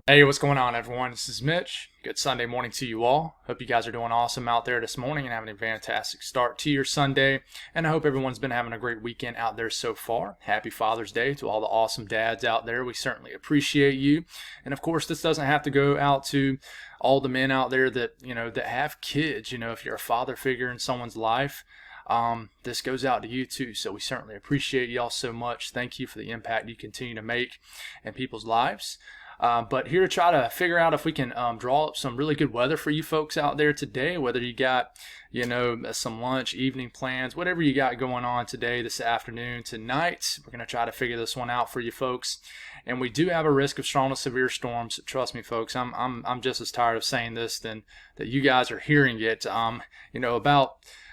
Hey, what's going on, everyone? This is Mitch. Good Sunday morning to you all. Hope you guys are doing awesome out there this morning and having a fantastic start to your Sunday. And I hope everyone's been having a great weekend out there so far. Happy Father's Day to all the awesome dads out there. We certainly appreciate you. And of course, this doesn't have to go out to all the men out there that, that have kids. If you're a father figure in someone's life, this goes out to you too. So we certainly appreciate y'all so much. Thank you for the impact you continue to make in people's lives. But here to try to figure out if we can draw up some really good weather for you folks out there today, whether you got, some lunch, evening plans, whatever you got going on today, this afternoon, tonight. We're going to try to figure this one out for you folks. And we do have a risk of strong to severe storms. Trust me, folks, I'm just as tired of saying this than that you guys are hearing it.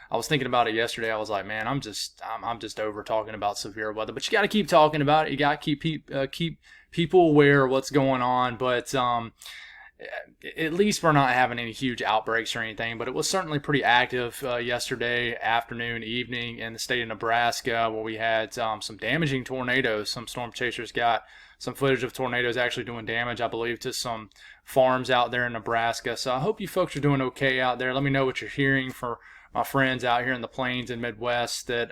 I was thinking about it yesterday. I was like, man, I'm just over talking about severe weather. But you got to keep talking about it. You got to keep people aware of what's going on. But at least we're not having any huge outbreaks or anything. But it was certainly pretty active yesterday afternoon, evening in the state of Nebraska, where we had some damaging tornadoes. Some storm chasers got some footage of tornadoes actually doing damage, I believe, to some farms out there in Nebraska. So I hope you folks are doing okay out there. Let me know what you're hearing for my friends out here in the plains and Midwest that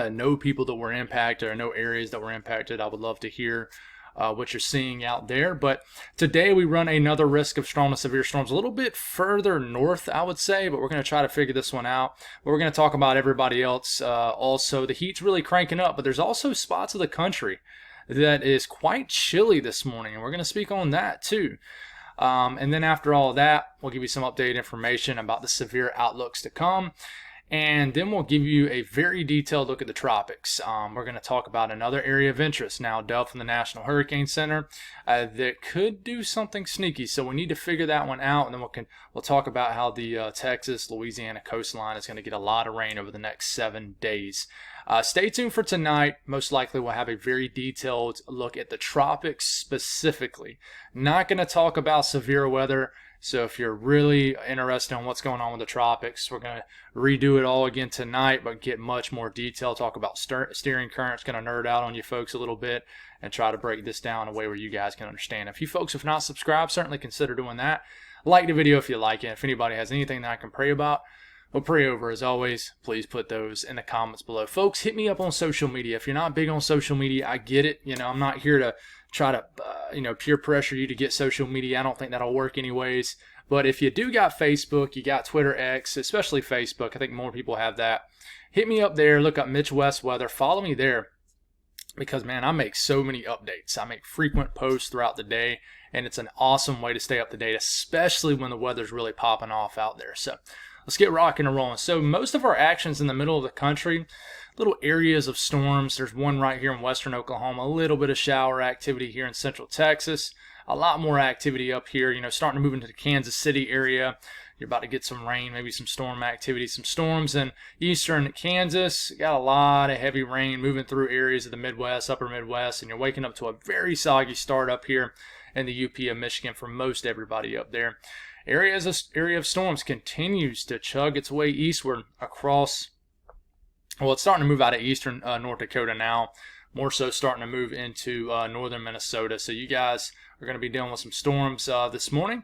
know people that were impacted or know areas that were impacted. I would love to hear what you're seeing out there. But today we run another risk of strong to severe storms a little bit further north, I would say, but we're going to try to figure this one out. But we're going to talk about everybody else also. The heat's really cranking up, but there's also spots of the country that is quite chilly this morning, and we're going to speak on that too. And then after all of that, we'll give you some updated information about the severe outlooks to come. And then we'll give you a very detailed look at the tropics. We're going to talk about another area of interest now, Del from the National Hurricane Center, that could do something sneaky. So we need to figure that one out. And then we'll talk about how the Texas, Louisiana coastline is going to get a lot of rain over the next 7 days. Stay tuned for tonight. Most likely we'll have a very detailed look at the tropics specifically. Not going to talk about severe weather. So if you're really interested in what's going on with the tropics, we're going to redo it all again tonight, but get much more detail. Talk about steering currents. Going to nerd out on you folks a little bit and try to break this down in a way where you guys can understand. If you folks have not subscribed, certainly consider doing that. Like the video if you like it. If anybody has anything that I can pray about, we'll pray over. As always, please put those in the comments below. Folks, hit me up on social media. If you're not big on social media, I get it. I'm not here to try to, peer pressure you to get social media. I don't think that'll work anyways. But if you do got Facebook, you got Twitter, X, especially Facebook, I think more people have that. Hit me up there. Look up Mitch West Weather. Follow me there because, man, I make so many updates. I make frequent posts throughout the day, and it's an awesome way to stay up to date, especially when the weather's really popping off out there. So let's get rocking and rolling. So most of our actions in the middle of the country, little areas of storms. There's one right here in western Oklahoma, a little bit of shower activity here in central Texas, a lot more activity up here, starting to move into the Kansas City area. You're about to get some rain, maybe some storm activity, some storms in eastern Kansas. Got a lot of heavy rain moving through areas of the Midwest, upper Midwest, and you're waking up to a very soggy start up here in the UP of Michigan for most everybody up there. Area of storms continues to chug its way eastward across. Well, it's starting to move out of eastern North Dakota now, more so starting to move into northern Minnesota. So you guys are going to be dealing with some storms this morning.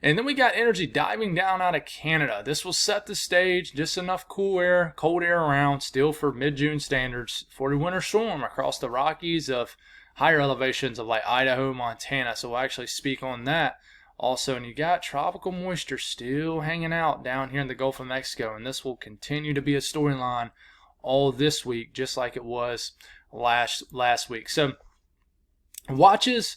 And then we got energy diving down out of Canada. This will set the stage, just enough cool air, cold air around, still for mid-June standards, for a winter storm across the Rockies of higher elevations of like Idaho, Montana. So we'll actually speak on that. Also, and you got tropical moisture still hanging out down here in the Gulf of Mexico. And this will continue to be a storyline all this week, just like it was last week. So watches,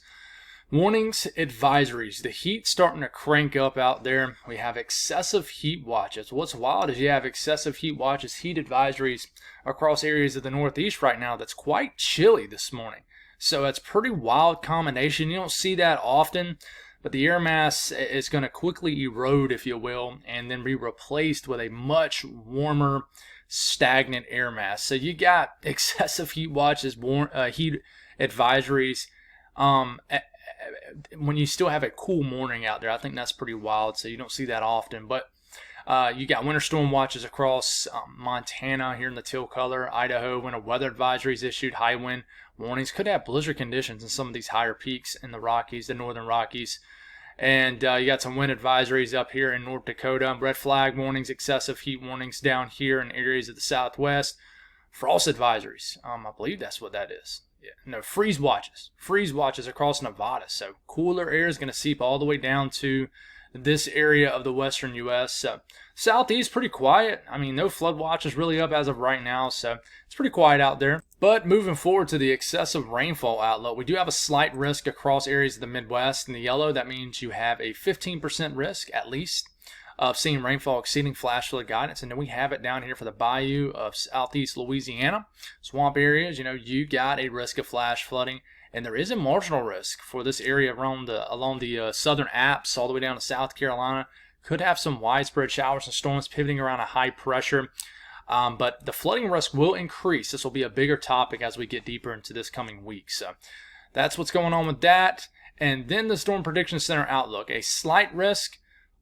warnings, advisories. The heat's starting to crank up out there. We have excessive heat watches. What's wild is you have excessive heat watches, heat advisories across areas of the Northeast right now that's quite chilly this morning. So that's a pretty wild combination. You don't see that often, but the air mass is going to quickly erode, if you will, and then be replaced with a much warmer, stagnant air mass. So you got excessive heat watches, heat advisories when you still have a cool morning out there. I think that's pretty wild, so you don't see that often. But You got winter storm watches across Montana here in the teal color, Idaho. Winter weather advisories issued, high wind warnings. Could have blizzard conditions in some of these higher peaks in the Rockies, the northern Rockies. And you got some wind advisories up here in North Dakota. Red flag warnings, excessive heat warnings down here in areas of the southwest. Frost advisories. I believe that's what that is. Yeah. No, freeze watches. Freeze watches across Nevada. So cooler air is going to seep all the way down to this area of the western U.S. So southeast, pretty quiet. I mean, no flood watches really up as of right now, so it's pretty quiet out there. But moving forward to the excessive rainfall outlook, we do have a slight risk across areas of the Midwest. In the yellow, that means you have a 15% risk, at least, of seeing rainfall exceeding flash flood guidance. And then we have it down here for the bayou of southeast Louisiana. Swamp areas, you got a risk of flash flooding. And there is a marginal risk for this area along the southern Alps all the way down to South Carolina. Could have some widespread showers and storms pivoting around a high pressure. But the flooding risk will increase. This will be a bigger topic as we get deeper into this coming week. So that's what's going on with that. And then the Storm Prediction Center outlook. A slight risk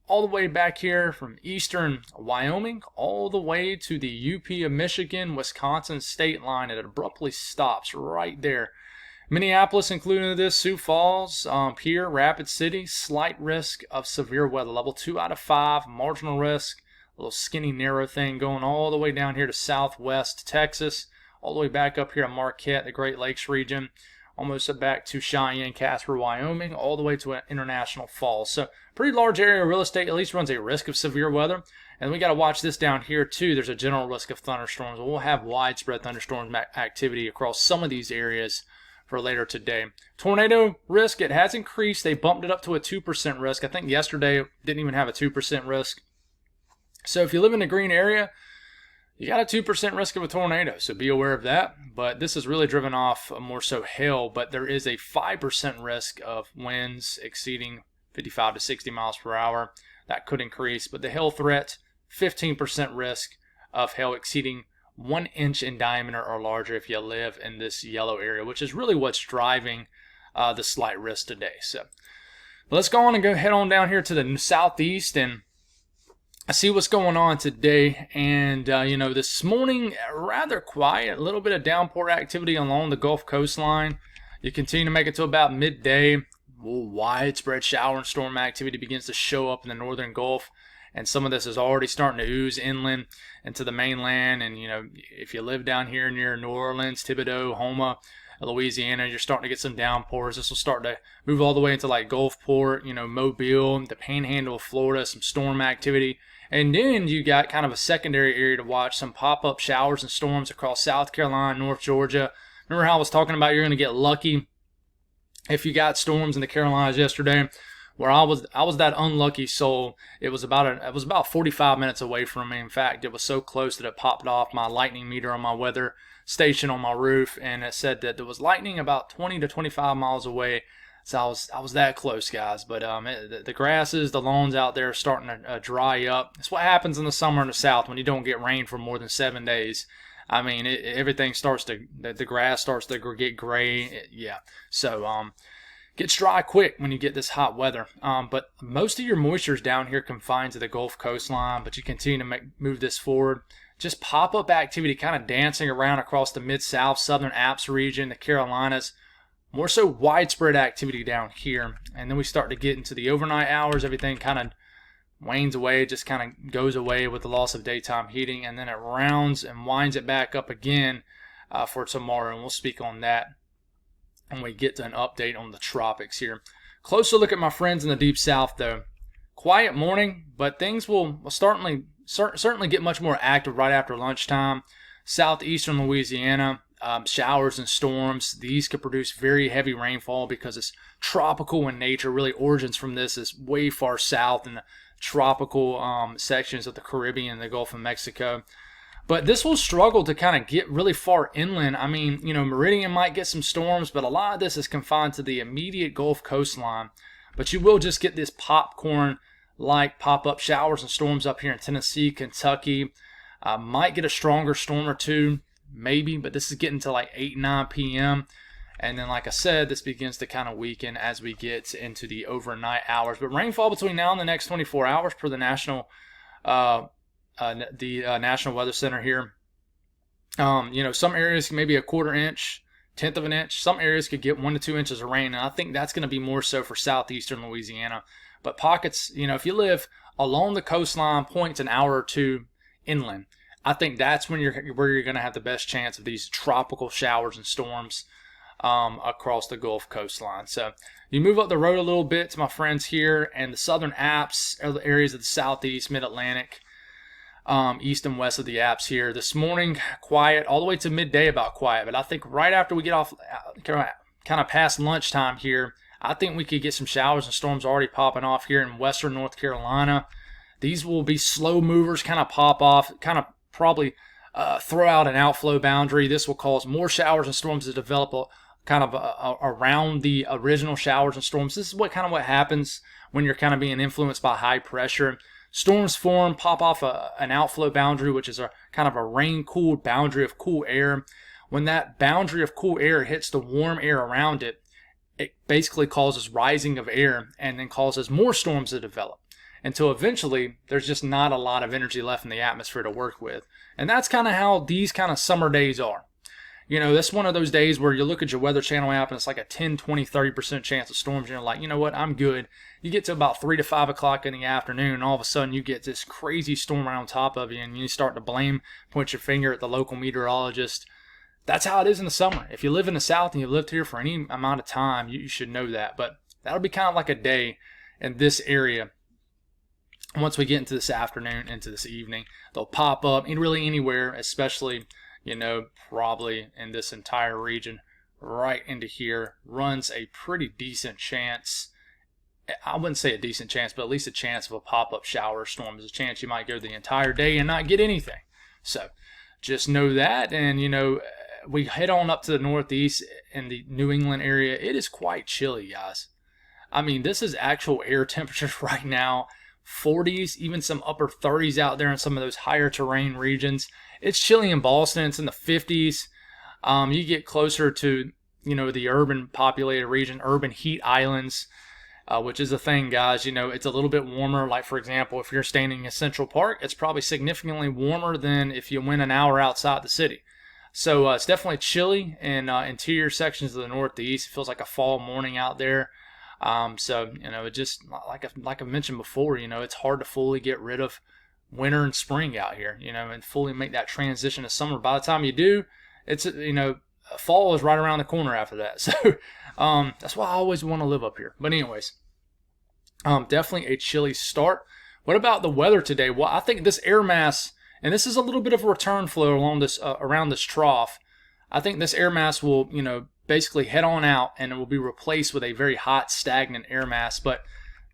all the way back here from eastern Wyoming all the way to the UP of Michigan, Wisconsin state line. It abruptly stops right there. Minneapolis included in this, Sioux Falls, Pierre, Rapid City, slight risk of severe weather. Level 2 out of 5, marginal risk, a little skinny, narrow thing going all the way down here to southwest Texas, all the way back up here to Marquette, the Great Lakes region, almost back to Cheyenne, Casper, Wyoming, all the way to International Falls. So pretty large area of real estate at least runs a risk of severe weather. And we got to watch this down here too. There's a general risk of thunderstorms. We'll have widespread thunderstorm activity across some of these areas for later today. Tornado risk, it has increased. They bumped it up to a 2% risk. I think yesterday it didn't even have a 2% risk. So if you live in a green area, you got a 2% risk of a tornado, so be aware of that. But this is really driven off more so hail, but there is a 5% risk of winds exceeding 55 to 60 miles per hour. That could increase, but the hail threat, 15% risk of hail exceeding 1 inch in diameter or larger if you live in this yellow area, which is really what's driving the slight risk today. So let's go on and head on down here to the southeast and see what's going on today. And this morning, rather quiet, a little bit of downpour activity along the Gulf coastline. You continue to make it to about midday. Widespread shower and storm activity begins to show up in the northern Gulf. And some of this is already starting to ooze inland into the mainland. And, if you live down here near New Orleans, Thibodaux, Houma, Louisiana, you're starting to get some downpours. This will start to move all the way into like Gulfport, Mobile, the panhandle of Florida, some storm activity. And then you got kind of a secondary area to watch, some pop-up showers and storms across South Carolina, North Georgia. Remember how I was talking about you're going to get lucky if you got storms in the Carolinas yesterday? Where I was that unlucky soul. It was about 45 minutes away from me. In fact, it was so close that it popped off my lightning meter on my weather station on my roof, and it said that there was lightning about 20 to 25 miles away. So I was that close, guys. But the grasses, the lawns out there are starting to dry up. It's what happens in the summer in the South when you don't get rain for more than 7 days. I mean, everything the grass starts to get gray. So gets dry quick when you get this hot weather. But most of your moisture is down here confined to the Gulf coastline, but you continue to move this forward. Just pop-up activity kind of dancing around across the Mid-South, Southern Alps region, the Carolinas. More so widespread activity down here. And then we start to get into the overnight hours. Everything kind of wanes away, just kind of goes away with the loss of daytime heating. And then it rounds and winds it back up again for tomorrow. And we'll speak on that when we get to an update on the tropics here. Closer look at my friends in the Deep South, though. Quiet morning, but things will certainly get much more active right after lunchtime. Southeastern Louisiana, showers and storms. These could produce very heavy rainfall because it's tropical in nature. Really, origins from this is way far south in the tropical sections of the Caribbean, the Gulf of Mexico. But this will struggle to kind of get really far inland. I mean, Meridian might get some storms, but a lot of this is confined to the immediate Gulf coastline. But you will just get this popcorn-like pop-up showers and storms up here in Tennessee, Kentucky. Might get a stronger storm or two, maybe, but this is getting to like 8, 9 p.m. And then, like I said, this begins to kind of weaken as we get into the overnight hours. But rainfall between now and the next 24 hours per the National National Weather Center here. Some areas maybe a quarter inch, tenth of an inch. Some areas could get 1 to 2 inches of rain, and I think that's going to be more so for southeastern Louisiana. But pockets, if you live along the coastline, points an hour or two inland, I think that's where you're going to have the best chance of these tropical showers and storms across the Gulf coastline. So you move up the road a little bit to my friends here and the southern Alps, areas of the southeast, mid-Atlantic, east and west of the Alps here. This morning, quiet, all the way to midday about quiet. But I think right after we get off, kind of past lunchtime here, I think we could get some showers and storms already popping off here in western North Carolina. These will be slow movers, kind of pop off, kind of probably throw out an outflow boundary. This will cause more showers and storms to develop around the original showers and storms. This is what happens when you're kind of being influenced by high pressure. Storms form, pop off an outflow boundary, which is a kind of a rain-cooled boundary of cool air. When that boundary of cool air hits the warm air around it, it basically causes rising of air and then causes more storms to develop until eventually there's just not a lot of energy left in the atmosphere to work with. And that's kind of how these kind of summer days are. That's one of those days where you look at your Weather Channel app and it's like a 10, 20, 30% chance of storms. And you're like, you know what, I'm good. You get to about 3 to 5 o'clock in the afternoon, and all of a sudden you get this crazy storm right on top of you, and you start to point your finger at the local meteorologist. That's how it is in the summer. If you live in the South and you've lived here for any amount of time, you should know that. But that'll be kind of like a day in this area. Once we get into this afternoon, into this evening, they'll pop up really anywhere, especially, probably in this entire region right into here. Runs a pretty decent chance. I wouldn't say a decent chance, but at least a chance of a pop-up shower storm. There's a chance you might go the entire day and not get anything. So just know that. And, we head on up to the northeast in the New England area. It is quite chilly, guys. I mean, this is actual air temperatures right now. 40s, even some upper 30s out there in some of those higher terrain regions. It's chilly in Boston. It's in the 50s. You get closer to, the urban populated region, urban heat islands, which is a thing, guys. It's a little bit warmer. Like, for example, if you're standing in Central Park, it's probably significantly warmer than if you went an hour outside the city. So it's definitely chilly in interior sections of the Northeast. It feels like a fall morning out there. It just, like I mentioned before, it's hard to fully get rid of winter and spring out here, and fully make that transition to summer. By the time you do, it's, fall is right around the corner after that. So that's why I always want to live up here. But anyways, definitely a chilly start. What about the weather today? Well, I think this air mass, and this is a little bit of a return flow along this around this trough. I think this air mass will, basically head on out, and it will be replaced with a very hot, stagnant air mass. But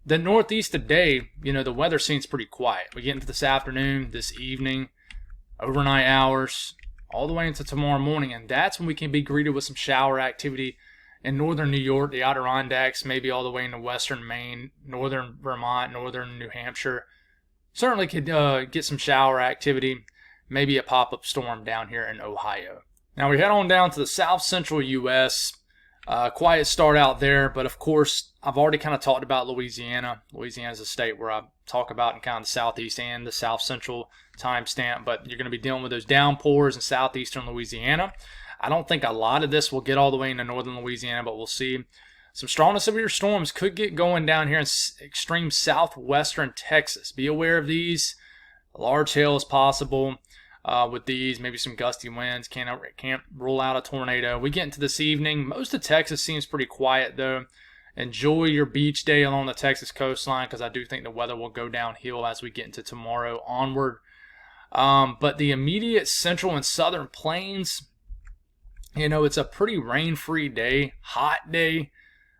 the Northeast today, the weather seems pretty quiet. We get into this afternoon, this evening, overnight hours, all the way into tomorrow morning, and that's when we can be greeted with some shower activity in northern New York, the Adirondacks, maybe all the way into western Maine, northern Vermont, northern New Hampshire. Certainly could get some shower activity, maybe a pop-up storm down here in Ohio. Now we head on down to the south central U.S. Quiet start out there, but of course I've already kind of talked about Louisiana. Louisiana is a state where I talk about in kind of the southeast and the south central timestamp, but you're going to be dealing with those downpours in southeastern Louisiana. I don't think a lot of this will get all the way into northern Louisiana, but we'll see. Some strong to severe storms could get going down here in extreme southwestern Texas. Be aware of these. Large hail is possible with these. Maybe some gusty winds. Can't rule out a tornado. We get into this evening. Most of Texas seems pretty quiet, though. Enjoy your beach day along the Texas coastline, because I do think the weather will go downhill as we get into tomorrow onward. But the immediate central and southern plains, it's a pretty rain-free day, hot day.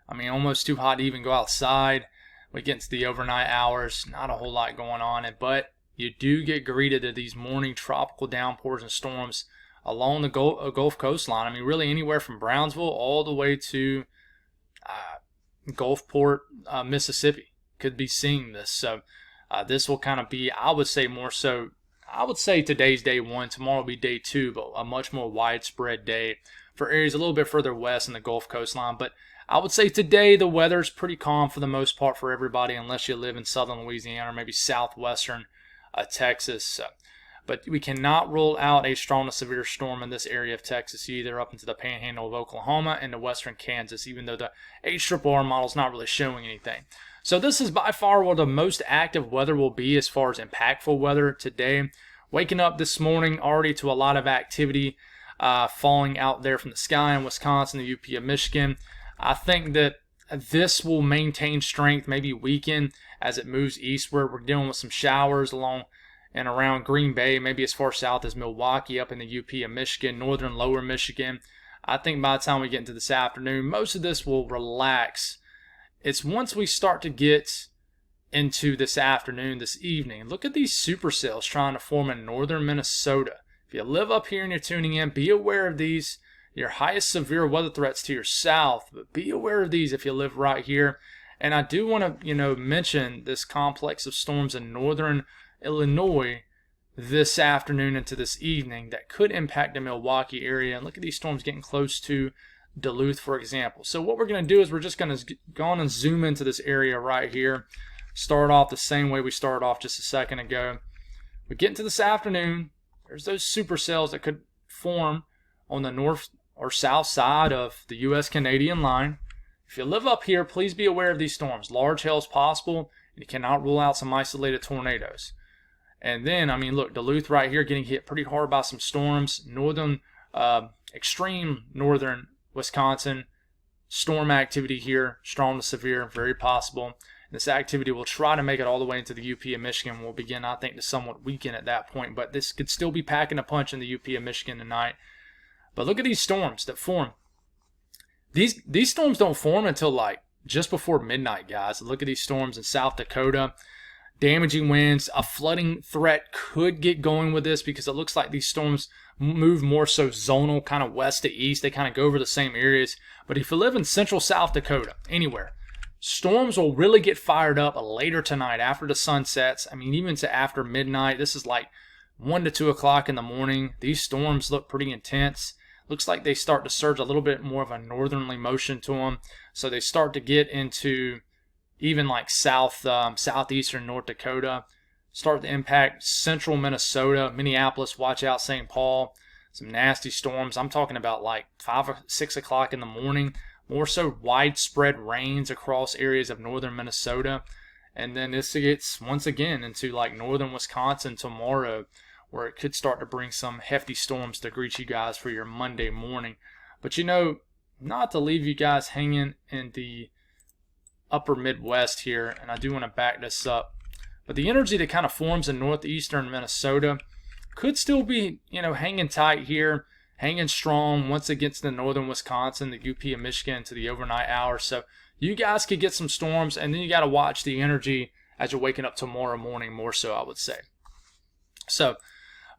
I mean, almost too hot to even go outside. We get into the overnight hours, not a whole lot going on, but you do get greeted to these morning tropical downpours and storms along the Gulf coastline. I mean, really anywhere from Brownsville all the way to Gulfport, Mississippi could be seeing this. So this will kind of be, I would say today's day one, tomorrow will be day two, but a much more widespread day for areas a little bit further west in the Gulf coastline. But I would say today the weather's pretty calm for the most part for everybody, unless you live in southern Louisiana or maybe southwestern Texas. But we cannot rule out a strong to severe storm in this area of Texas either, up into the panhandle of Oklahoma and to western Kansas, even though the HRRR model is not really showing anything. So this is by far where the most active weather will be as far as impactful weather today. Waking up this morning already to a lot of activity falling out there from the sky in Wisconsin, the UP of Michigan. I think that this will maintain strength, maybe weaken as it moves eastward. We're dealing with some showers along and around Green Bay, maybe as far south as Milwaukee, up in the UP of Michigan, northern lower Michigan. I think by the time we get into this afternoon, most of this will relax. It's once we start to get into this afternoon, this evening, look at these supercells trying to form in northern Minnesota. If you live up here and you're tuning in, be aware of these. Your highest severe weather threats to your south, but be aware of these if you live right here. And I do want to, mention this complex of storms in northern Illinois this afternoon into this evening that could impact the Milwaukee area. And look at these storms getting close to Duluth, for example. So what we're going to do is we're just going to go on and zoom into this area right here. Start off the same way we started off just a second ago. We get into this afternoon. There's those supercells that could form on the north or south side of the U.S.-Canadian line. If you live up here, please be aware of these storms. Large hail is possible, and you cannot rule out some isolated tornadoes. And then, look, Duluth right here getting hit pretty hard by some storms. Extreme northern Wisconsin, storm activity here, strong to severe, very possible. This activity will try to make it all the way into the UP of Michigan. Will begin, I think, to somewhat weaken at that point. But this could still be packing a punch in the UP of Michigan tonight. But look at these storms that form. These storms don't form until like just before midnight, guys. Look at these storms in South Dakota. Damaging winds, a flooding threat could get going with this because it looks like these storms move more so zonal, kind of west to east. They kind of go over the same areas. But if you live in central South Dakota, anywhere, storms will really get fired up later tonight after the sun sets. Even to after midnight. This is like 1 to 2 o'clock in the morning. These storms look pretty intense. Looks like they start to surge a little bit more of a northerly motion to them. So they start to get into even like southeastern North Dakota, start to impact central Minnesota, Minneapolis, watch out, St. Paul, some nasty storms. I'm talking about like 5 or 6 o'clock in the morning, more so widespread rains across areas of northern Minnesota. And then this gets once again into like northern Wisconsin tomorrow, where it could start to bring some hefty storms to greet you guys for your Monday morning. But not to leave you guys hanging in the upper Midwest here, and I do want to back this up, but the energy that kind of forms in northeastern Minnesota could still be, hanging tight here, hanging strong once it gets to northern Wisconsin, the UP of Michigan to the overnight hours. So you guys could get some storms, and then you got to watch the energy as you're waking up tomorrow morning more so, I would say. So,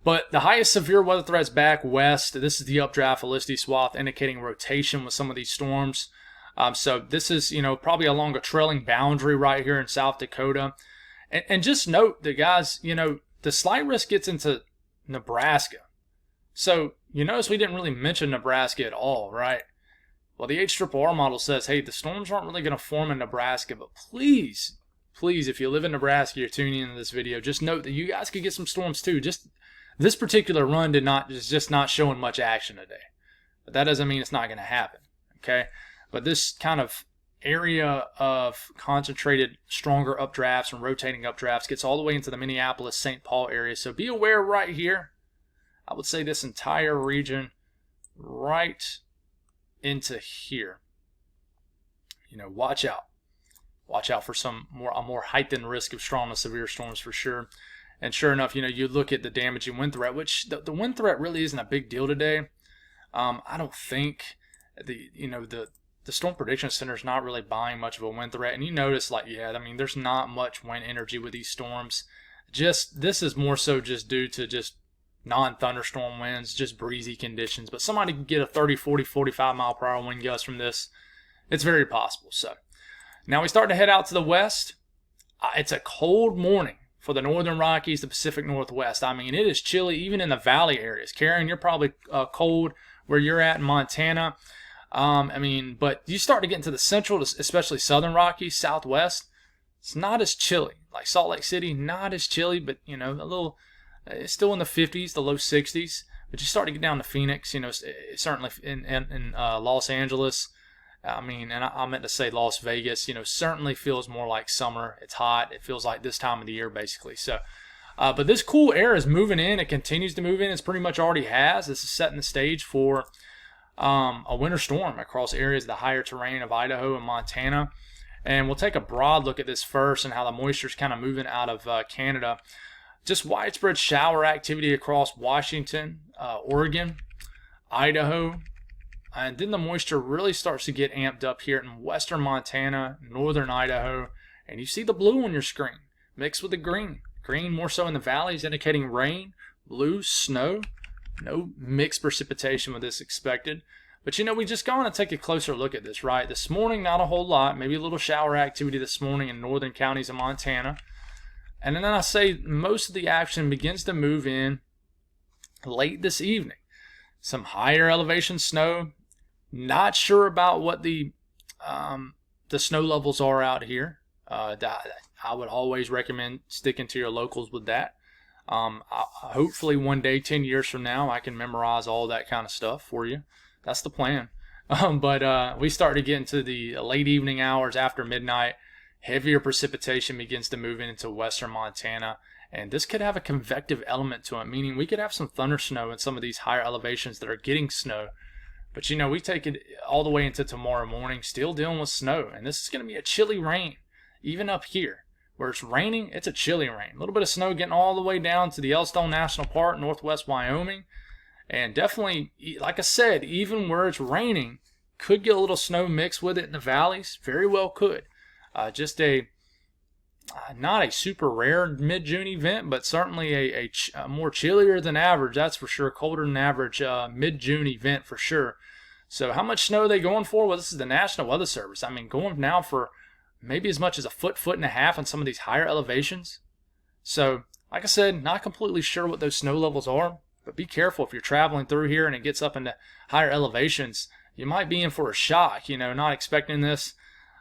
but the highest severe weather threats back west. This is the updraft Felicity swath indicating rotation with some of these storms. So this is, probably along a trailing boundary right here in South Dakota. And just note that, guys, the slight risk gets into Nebraska. So you notice we didn't really mention Nebraska at all, right? Well, the HRRR model says, hey, the storms aren't really going to form in Nebraska, but please, if you live in Nebraska, you're tuning into this video, just note that you guys could get some storms too. Just this particular run is just not showing much action today. But that doesn't mean it's not going to happen, okay? But this kind of area of concentrated stronger updrafts and rotating updrafts gets all the way into the Minneapolis, St. Paul area. So be aware right here. I would say this entire region right into here. Watch out. Watch out for a more heightened risk of strong to severe storms for sure. And sure enough, you look at the damaging wind threat, which the wind threat really isn't a big deal today. I don't think the Storm Prediction Center is not really buying much of a wind threat. And you notice, there's not much wind energy with these storms. This is more so just due to just non-thunderstorm winds, just breezy conditions. But somebody can get a 30, 40, 45 mile per hour wind gust from this. It's very possible. So now we start to head out to the west. It's a cold morning for the northern Rockies, the Pacific Northwest. It is chilly even in the valley areas. Karen, you're probably cold where you're at in Montana. But you start to get into the central, especially southern Rockies, southwest, It's not as chilly. Like Salt Lake City, not as chilly, but, a little, it's still in the 50s, the low 60s. But you start to get down to Phoenix, certainly in Los Angeles. And I meant to say Las Vegas, certainly feels more like summer. It's hot. It feels like this time of the year, basically. So, but this cool air is moving in. It continues to move in. It's pretty much already has. This is setting the stage for a winter storm across areas of the higher terrain of Idaho and Montana. And we'll take a broad look at this first and how the moisture is kind of moving out of Canada. Just widespread shower activity across Washington, Oregon, Idaho. And then the moisture really starts to get amped up here in western Montana, northern Idaho. And you see the blue on your screen mixed with the green. Green more so in the valleys, indicating rain. Blue, snow. No mixed precipitation with this expected. But we just go on and take a closer look at this, right? This morning, not a whole lot. Maybe a little shower activity this morning in northern counties of Montana. And then I say most of the action begins to move in late this evening. Some higher elevation snow. Not sure about what the snow levels are out here. I would always recommend sticking to your locals with that. Hopefully one day, 10 years from now, I can memorize all that kind of stuff for you. That's the plan. But we start to get into the late evening hours after midnight. Heavier precipitation begins to move into western Montana. And this could have a convective element to it, meaning we could have some thunder snow in some of these higher elevations that are getting snow. But we take it all the way into tomorrow morning, still dealing with snow. And this is going to be a chilly rain, even up here. Where it's raining, it's a chilly rain. A little bit of snow getting all the way down to the Yellowstone National Park, northwest Wyoming. And definitely, like I said, even where it's raining, could get a little snow mixed with it in the valleys. Very well could. Just not a super rare mid-June event, but certainly a more chillier than average, that's for sure, colder than average mid-June event for sure. So how much snow are they going for? Well, this is the National Weather Service. Going now for maybe as much as a foot and a half on some of these higher elevations. So, like I said, not completely sure what those snow levels are, but be careful if you're traveling through here and it gets up into higher elevations. You might be in for a shock, not expecting this.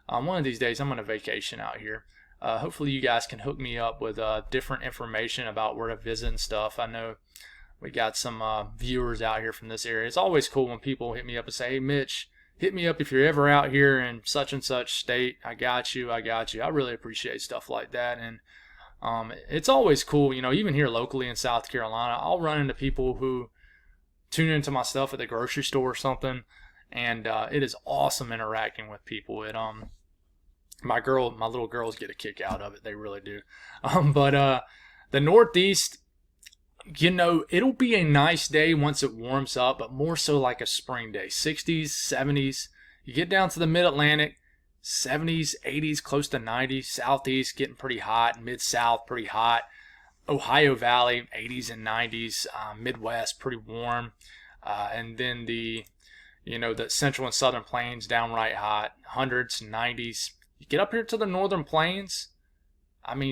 One of these days, I'm going to vacation out here. Hopefully you guys can hook me up with different information about where to visit and stuff. I know we got some viewers out here from this area. It's always cool when people hit me up and say, hey, Mitch, hit me up if you're ever out here in such and such state. I got you. I really appreciate stuff like that. And it's always cool, even here locally in South Carolina, I'll run into people who tune into my stuff at the grocery store or something. And it is awesome interacting with people. My little girls get a kick out of it. They really do. But the Northeast, it'll be a nice day once it warms up, but more so like a spring day. 60s, 70s. You get down to the mid-Atlantic, 70s, 80s, close to 90s. Southeast getting pretty hot. Mid-South pretty hot. Ohio Valley, 80s and 90s. Midwest pretty warm. And then the central and southern plains downright hot. 100s, 90s. You get up here to the northern plains,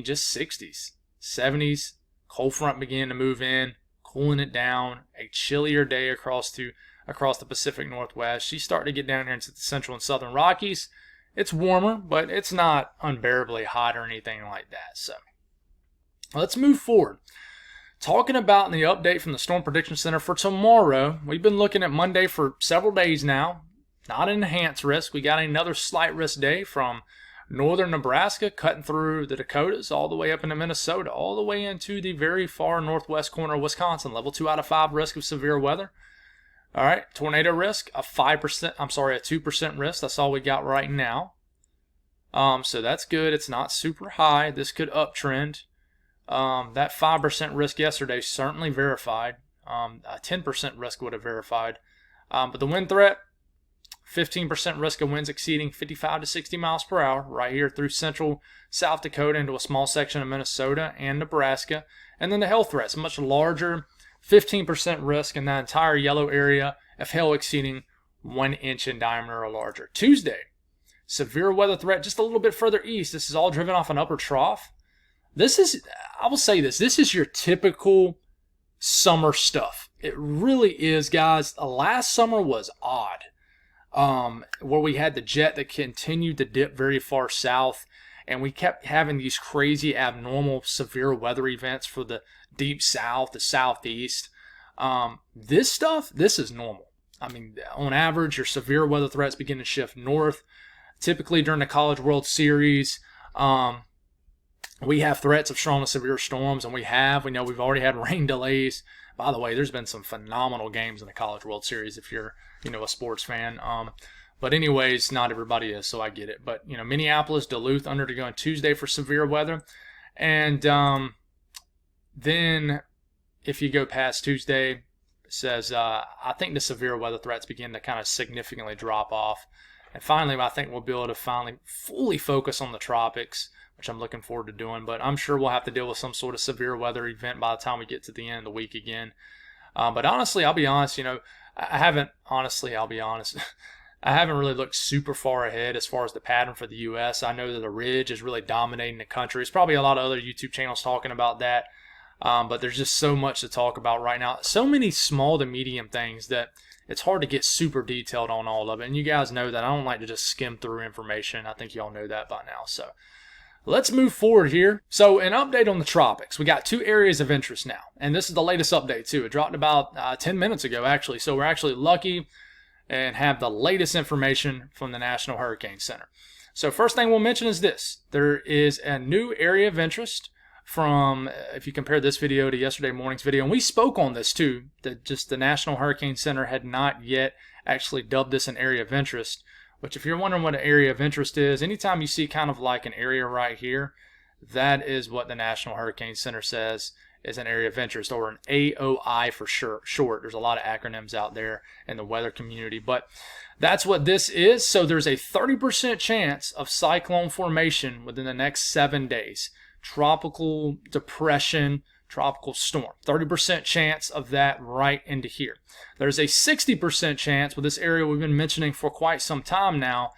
just 60s, 70s. Cold front began to move in, cooling it down. A chillier day across the Pacific Northwest. You start to get down here into the central and southern Rockies. It's warmer, but it's not unbearably hot or anything like that. So let's move forward. Talking about the update from the Storm Prediction Center for tomorrow. We've been looking at Monday for several days now. Not an enhanced risk. We got another slight risk day from northern Nebraska, cutting through the Dakotas, all the way up into Minnesota, all the way into the very far northwest corner of Wisconsin. Level 2 out of 5 risk of severe weather. All right, tornado risk, a 2% risk. That's all we got right now. So that's good. It's not super high. This could uptrend. That 5% risk yesterday certainly verified. A 10% risk would have verified. But the wind threat, 15% risk of winds exceeding 55 to 60 miles per hour right here through central South Dakota into a small section of Minnesota and Nebraska. And then the hail threat's a much larger, 15% risk in that entire yellow area of hail exceeding 1 inch in diameter or larger. Tuesday, severe weather threat just a little bit further east. This is all driven off an upper trough. I will say this is your typical summer stuff. It really is, guys. Last summer was odd. Where we had the jet that continued to dip very far south. and we kept having these crazy, abnormal, severe weather events for the deep south, the southeast. This is normal. I mean, on average, your severe weather threats begin to shift north. Typically during the College World Series, we have threats of strong to severe storms, and we know we've already had rain delays. By the way, there's been some phenomenal games in the College World Series if you're, a sports fan. But anyways, not everybody is, so I get it. But, Minneapolis, Duluth undergoing Tuesday for severe weather. And then if you go past Tuesday, it says, I think the severe weather threats begin to kind of significantly drop off. And finally, I think we'll be able to fully focus on the tropics, which I'm looking forward to doing. But I'm sure we'll have to deal with some sort of severe weather event by the time we get to the end of the week again. But honestly, I'll be honest, I haven't really looked super far ahead as far as the pattern for the U.S. I know that the ridge is really dominating the country. There's probably a lot of other YouTube channels talking about that. But there's just so much to talk about right now. So many small to medium things that it's hard to get super detailed on all of it. And you guys know that I don't like to just skim through information. I think y'all know that by now. So let's move forward here. So an update on the tropics. We got 2 areas of interest now. And this is the latest update too. It dropped about 10 minutes ago actually. So we're actually lucky and have the latest information from the National Hurricane Center. So first thing we'll mention is this. There is a new area of interest from, if you compare this video to yesterday morning's video, and we spoke on this too, that just the National Hurricane Center had not yet actually dubbed this an area of interest, which if you're wondering what an area of interest is, anytime you see kind of like an area right here, that is what the National Hurricane Center says is an area of interest, or an AOI for short. There's a lot of acronyms out there in the weather community, but that's what this is. So there's a 30% chance of cyclone formation within the next 7 days. Tropical depression, tropical storm. 30% chance of that right into here. There's a 60% chance with this area we've been mentioning for quite some time now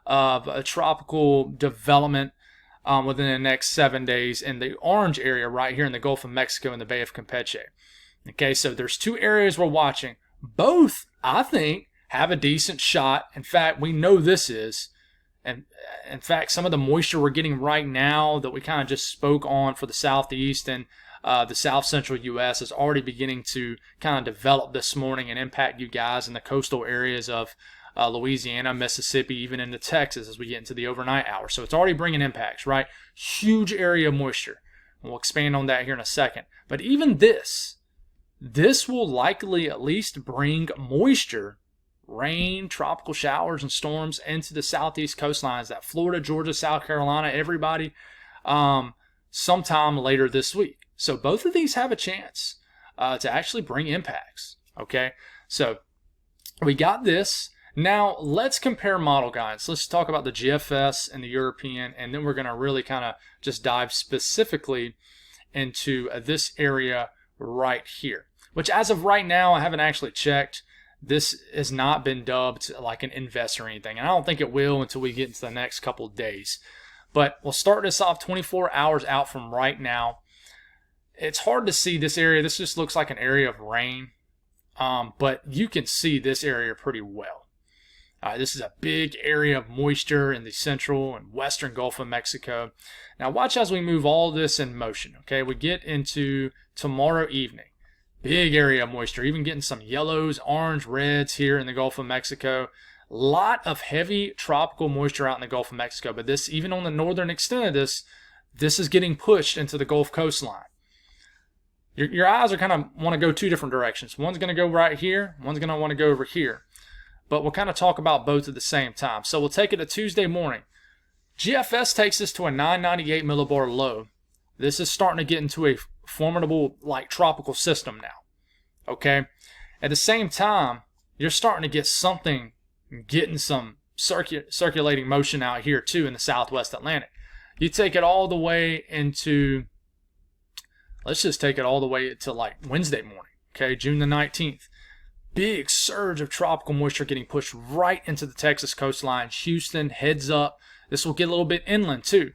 of a tropical development within the next 7 days in the orange area right here in the Gulf of Mexico and the Bay of Campeche. Okay, so there's 2 areas we're watching. Both, I think, have a decent shot. In fact, we know this is. And in fact, some of the moisture we're getting right now that we kind of just spoke on for the southeast and the south central U.S. is already beginning to kind of develop this morning and impact you guys in the coastal areas of Louisiana, Mississippi, even into Texas as we get into the overnight hours. So it's already bringing impacts, right? Huge area of moisture. We'll expand on that here in a second. But even this will likely at least bring moisture, rain, tropical showers, and storms into the southeast coastlines, that Florida, Georgia, South Carolina, everybody, sometime later this week. So both of these have a chance to actually bring impacts. Okay, so we got this. Now let's compare model guidance. Let's talk about the GFS and the European, and then we're going to really kind of just dive specifically into this area right here, which as of right now, I haven't actually checked. This has not been dubbed like an invest or anything, and I don't think it will until we get into the next couple of days. But we'll start this off 24 hours out from right now. It's hard to see this area. This just looks like an area of rain, but you can see this area pretty well. This is a big area of moisture in the central and western Gulf of Mexico. Now watch as we move all this in motion. Okay, we get into tomorrow evening. Big area of moisture, even getting some yellows, orange, reds here in the Gulf of Mexico. Lot of heavy tropical moisture out in the Gulf of Mexico, but this, even on the northern extent of this is getting pushed into the Gulf coastline. Your eyes are kind of want to go 2 different directions. One's going to go right here, one's going to want to go over here. But we'll kind of talk about both at the same time. So we'll take it to Tuesday morning. GFS takes us to a 998 millibar low. This is starting to get into a formidable, like, tropical system now. Okay? At the same time, you're starting to get something, getting some circulating motion out here too in the Southwest Atlantic. You take it all the way into, let's just take it all the way to like Wednesday morning, okay, June the 19th. Big surge of tropical moisture getting pushed right into the Texas coastline. Houston, heads up. This will get a little bit inland too.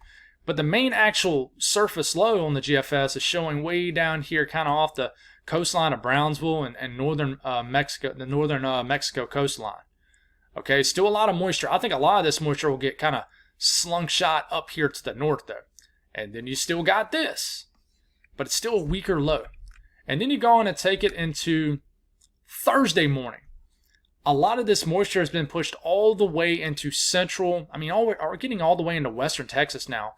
But the main actual surface low on the GFS is showing way down here, kind of off the coastline of Brownsville and northern Mexico, the northern Mexico coastline. Okay, still a lot of moisture. I think a lot of this moisture will get kind of slingshot up here to the north, though. And then you still got this, but it's still a weaker low. And then you go on and take it into Thursday morning. A lot of this moisture has been pushed all the way into central, we're getting all the way into western Texas now.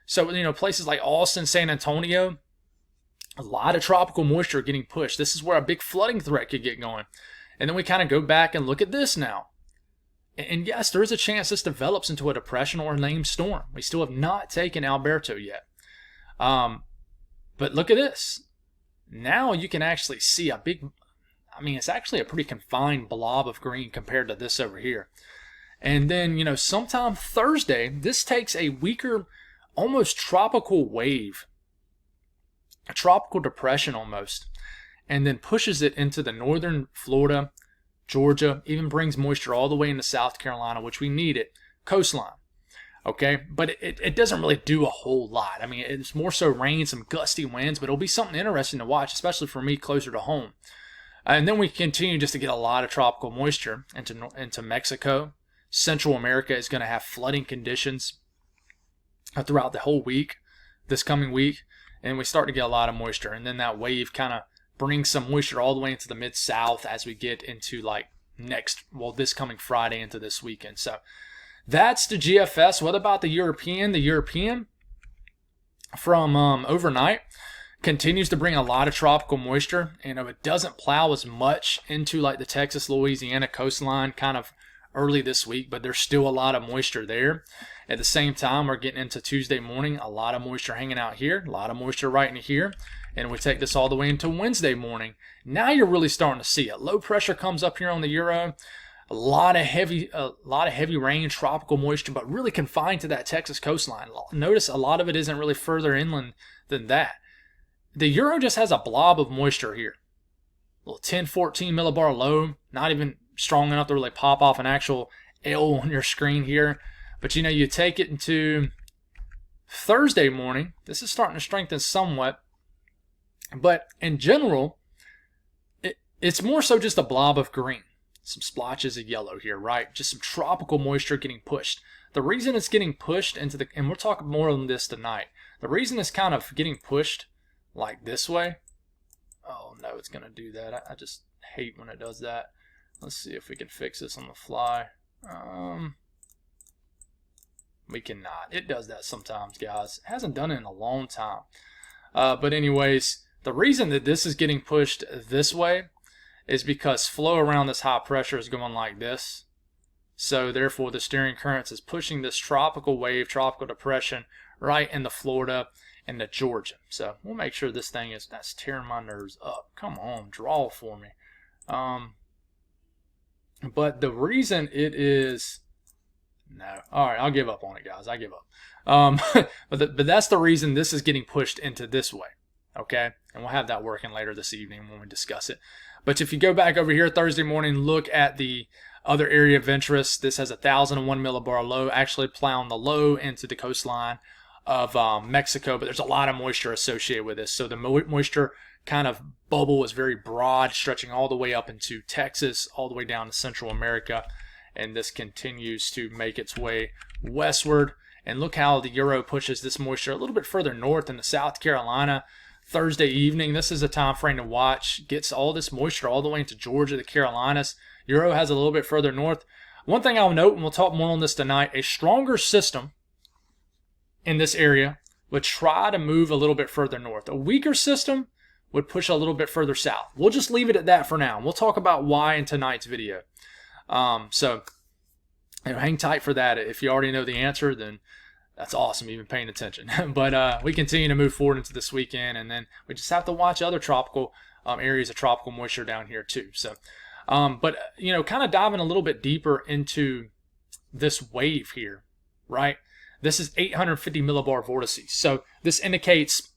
So, places like Austin, San Antonio, a lot of tropical moisture getting pushed. This is where a big flooding threat could get going. And then we kind of go back and look at this now. And yes, there is a chance this develops into a depression or a named storm. We still have not taken Alberto yet. But look at this. Now you can actually see a big, it's actually a pretty confined blob of green compared to this over here. And then, sometime Thursday, this takes a weaker, almost tropical wave, a tropical depression almost, and then pushes it into the northern Florida, Georgia, even brings moisture all the way into South Carolina, which we need it, coastline. Okay, but it doesn't really do a whole lot. It's more so rain, some gusty winds, but it'll be something interesting to watch, especially for me closer to home. And then we continue just to get a lot of tropical moisture into Mexico. Central America is going to have flooding conditions throughout the whole week, this coming week, and we start to get a lot of moisture. And then that wave kind of brings some moisture all the way into the mid-south as we get into this coming Friday into this weekend. So that's the GFS. What about the European? The European from overnight continues to bring a lot of tropical moisture. It doesn't plow as much into the Texas, Louisiana coastline kind of early this week, but there's still a lot of moisture there. At the same time, we're getting into Tuesday morning, a lot of moisture hanging out here, a lot of moisture right in here. And we take this all the way into Wednesday morning. Now you're really starting to see it. Low pressure comes up here on the Euro. A lot of heavy rain, tropical moisture, but really confined to that Texas coastline. Notice a lot of it isn't really further inland than that. The Euro just has a blob of moisture here. A little 10, 14 millibar low, not even strong enough to really pop off an actual L on your screen here. But you take it into Thursday morning. This is starting to strengthen somewhat. But in general, it's more so just a blob of green. Some splotches of yellow here, right? Just some tropical moisture getting pushed. The reason it's getting pushed into and we'll talk more on this tonight. The reason it's kind of getting pushed like this way. Oh no, it's going to do that. I just hate when it does that. Let's see if we can fix this on the fly. We cannot. It does that sometimes, guys. It hasn't done it in a long time. But anyways, the reason that this is getting pushed this way is because flow around this high pressure is going like this. So therefore the steering currents is pushing this tropical wave, tropical depression right into Florida and to Georgia. So we'll make sure this thing that's tearing my nerves up. Come on, draw for me. But the reason it is, no. All right, I'll give up on it, guys. I give up. But that's the reason this is getting pushed into this way. Okay, and we'll have that working later this evening when we discuss it. But if you go back over here Thursday morning, look at the other area of interest. This has 1,001 millibar low, actually plowing the low into the coastline of Mexico, but there's a lot of moisture associated with this. So the moisture kind of bubble is very broad, stretching all the way up into Texas, all the way down to Central America, and this continues to make its way westward. And look how the Euro pushes this moisture a little bit further north into South Carolina. Thursday evening, this is a time frame to watch. Gets all this moisture all the way into Georgia, the Carolinas. Euro has a little bit further north. One thing I'll note, and we'll talk more on this tonight, a stronger system in this area would try to move a little bit further north. A weaker system would push a little bit further south. We'll just leave it at that for now. We'll talk about why in tonight's video. So hang tight for that. If you already know the answer, then that's awesome. You've been paying attention. But we continue to move forward into this weekend, and then we just have to watch other tropical areas of tropical moisture down here too. So, but kind of diving a little bit deeper into this wave here, right? This is 850 millibar vortices. So this indicates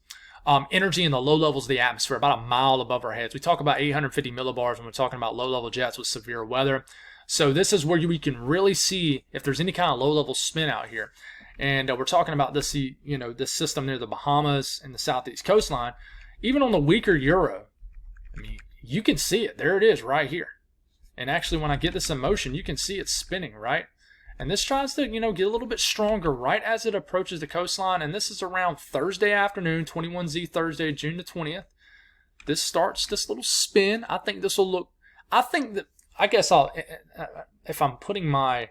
energy in the low levels of the atmosphere, about a mile above our heads. We talk about 850 millibars when we're talking about low-level jets with severe weather. So this is where we can really see if there's any kind of low-level spin out here. And we're talking about this, this system near the Bahamas and the southeast coastline. Even on the weaker Euro, you can see it. There it is right here. And actually, when I get this in motion, you can see it spinning, right? And this tries to, get a little bit stronger right as it approaches the coastline. And this is around Thursday afternoon, 21Z Thursday, June the 20th. This starts this little spin. I think this will look, I guess if I'm putting my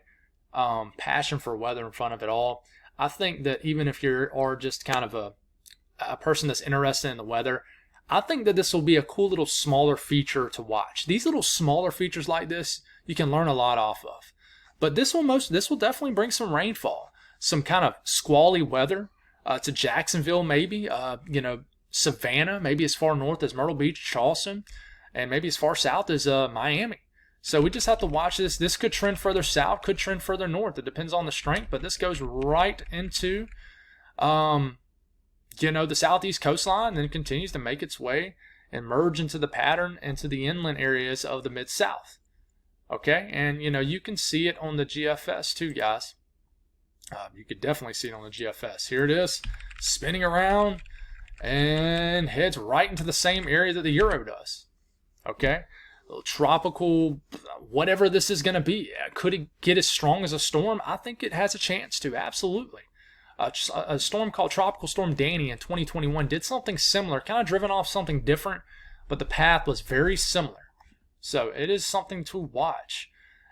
passion for weather in front of it all, I think that even if you are just kind of a person that's interested in the weather, I think that this will be a cool little smaller feature to watch. These little smaller features like this, you can learn a lot off of. But this will definitely bring some rainfall, some kind of squally weather to Jacksonville, maybe, Savannah, maybe as far north as Myrtle Beach, Charleston, and maybe as far south as Miami. So we just have to watch this. This could trend further south, could trend further north. It depends on the strength, but this goes right into, the southeast coastline, and then continues to make its way and merge into the pattern into the inland areas of the Mid-South. Okay, and you can see it on the GFS too, guys. You could definitely see it on the GFS. Here it is, spinning around and heads right into the same area that the Euro does. Okay, a little tropical, whatever this is going to be. Could it get as strong as a storm? I think it has a chance to, absolutely. A storm called Tropical Storm Danny in 2021 did something similar, kind of driven off something different, but the path was very similar. So it is something to watch.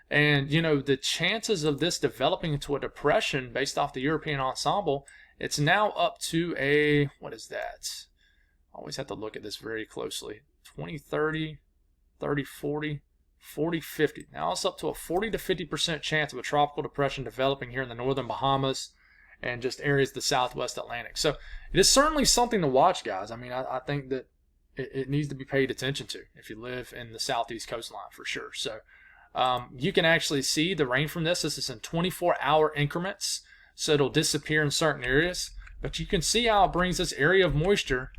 And, the chances of this developing into a depression based off the European ensemble, it's now up to what is that? I always have to look at this very closely. 20, 30, 30, 40, 40, 50. Now it's up to a 40 to 50% chance of a tropical depression developing here in the northern Bahamas and just areas of the southwest Atlantic. So it is certainly something to watch, guys. I mean, I think that it needs to be paid attention to if you live in the southeast coastline for sure. So you can actually see the rain from this. This is in 24-hour increments, so it'll disappear in certain areas. But you can see how it brings this area of moisture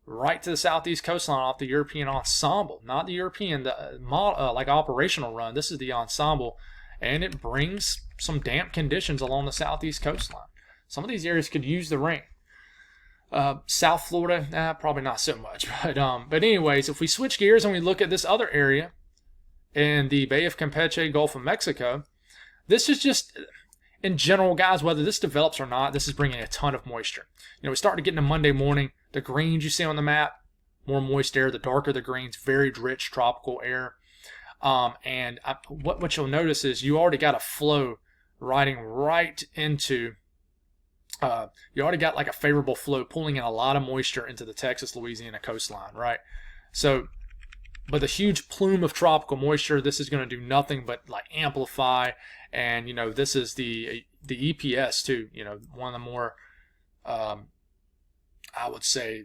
right to the southeast coastline off the European ensemble, not the European, like operational run. This is the ensemble, and it brings some damp conditions along the southeast coastline. Some of these areas could use the rain. South Florida, probably not so much. But anyways, if we switch gears and we look at this other area in the Bay of Campeche, Gulf of Mexico, this is just, in general, guys, whether this develops or not, this is bringing a ton of moisture. We start to get into Monday morning. The greens you see on the map, more moist air. The darker the greens, very rich tropical air. And what you'll notice is you already got a flow riding right into you already got like a favorable flow pulling in a lot of moisture into the Texas-Louisiana coastline, right? So, but the huge plume of tropical moisture, this is going to do nothing but like amplify. And, this is the EPS too, one of the more, I would say,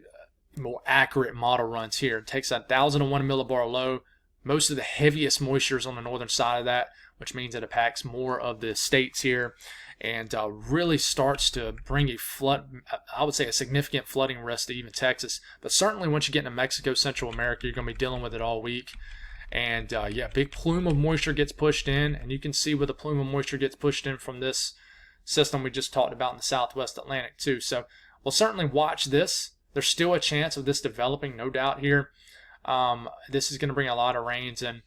more accurate model runs here. It takes 1,001 millibar low. Most of the heaviest moisture is on the northern side of that, which means that it packs more of the states here, and really starts to bring a flood, I would say a significant flooding risk to even Texas. But certainly once you get into Mexico, Central America, you're going to be dealing with it all week. And big plume of moisture gets pushed in, and you can see where the plume of moisture gets pushed in from this system we just talked about in the Southwest Atlantic too. So we'll certainly watch this. There's still a chance of this developing, no doubt here. This is going to bring a lot of rains, and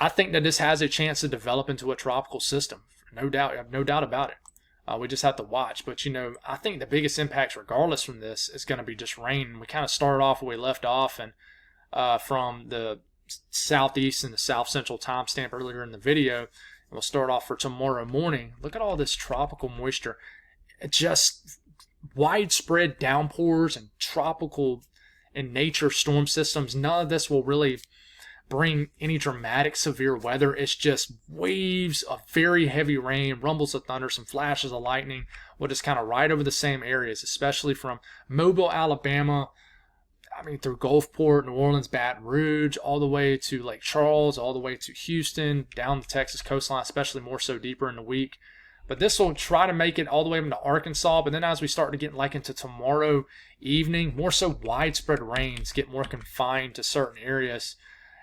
I think that this has a chance to develop into a tropical system. No doubt about it. We just have to watch. But, I think the biggest impacts, regardless from this, is going to be just rain. We kind of started off where we left off, and from the southeast and the south central timestamp earlier in the video. And we'll start off for tomorrow morning. Look at all this tropical moisture. Just widespread downpours and tropical in nature storm systems. None of this will really bring any dramatic severe weather. It's just waves of very heavy rain, rumbles of thunder, some flashes of lightning will just kind of ride over the same areas, especially from Mobile, Alabama, through Gulfport, New Orleans, Baton Rouge, all the way to Lake Charles, all the way to Houston, down the Texas coastline, especially more so deeper in the week. But this will try to make it all the way into Arkansas. But then as we start to get into tomorrow evening, more so widespread rains get more confined to certain areas.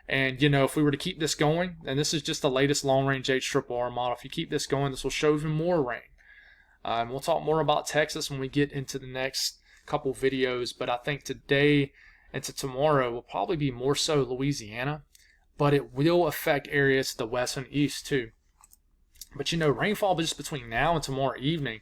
And, if we were to keep this going, and this is just the latest long-range HRRR model, if you keep this going, this will show even more rain. And we'll talk more about Texas when we get into the next couple videos. But I think today into tomorrow will probably be more so Louisiana. But it will affect areas to the west and east too. But rainfall just between now and tomorrow evening,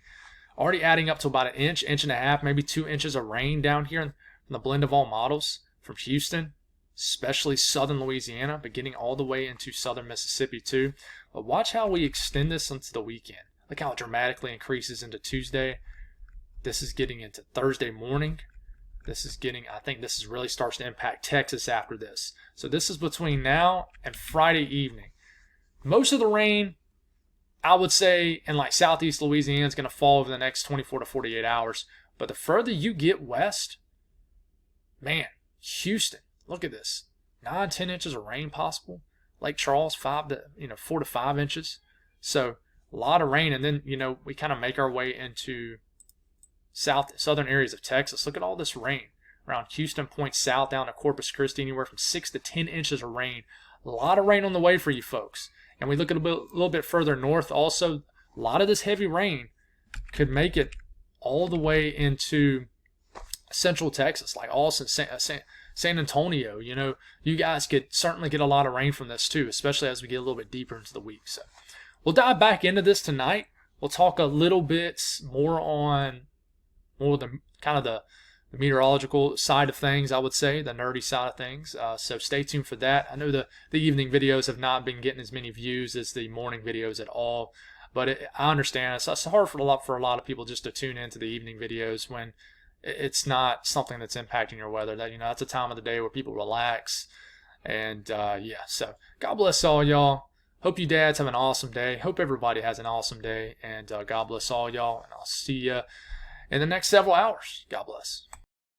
already adding up to about an inch, inch and a half, maybe 2 inches of rain down here in the blend of all models from Houston, especially southern Louisiana, but getting all the way into southern Mississippi too. But watch how we extend this into the weekend. Look how it dramatically increases into Tuesday. This is getting into Thursday morning. I think this really starts to impact Texas after this. So this is between now and Friday evening. Most of the rain, I would say, in like southeast Louisiana is going to fall over the next 24 to 48 hours. But the further you get west, man, Houston, look at this. 9-10 inches of rain possible. Lake Charles, 4 to 5 inches. So a lot of rain. And then, we kind of make our way into southern areas of Texas. Look at all this rain around Houston Point South down to Corpus Christi, anywhere from 6 to 10 inches of rain. A lot of rain on the way for you folks. And we look at a little bit further north also, a lot of this heavy rain could make it all the way into central Texas, like Austin, San Antonio. You guys could certainly get a lot of rain from this too, especially as we get a little bit deeper into the week. So we'll dive back into this tonight. We'll talk a little bit more on the kind of the meteorological side of things, I would say, the nerdy side of things. So stay tuned for that. I know the evening videos have not been getting as many views as the morning videos at all, but I understand it's hard for a lot of people just to tune into the evening videos when it's not something that's impacting your weather. That's a time of the day where people relax, and so God bless all y'all. Hope you dads have an awesome day. Hope everybody has an awesome day, and God bless all y'all, and I'll see you in the next several hours. God bless.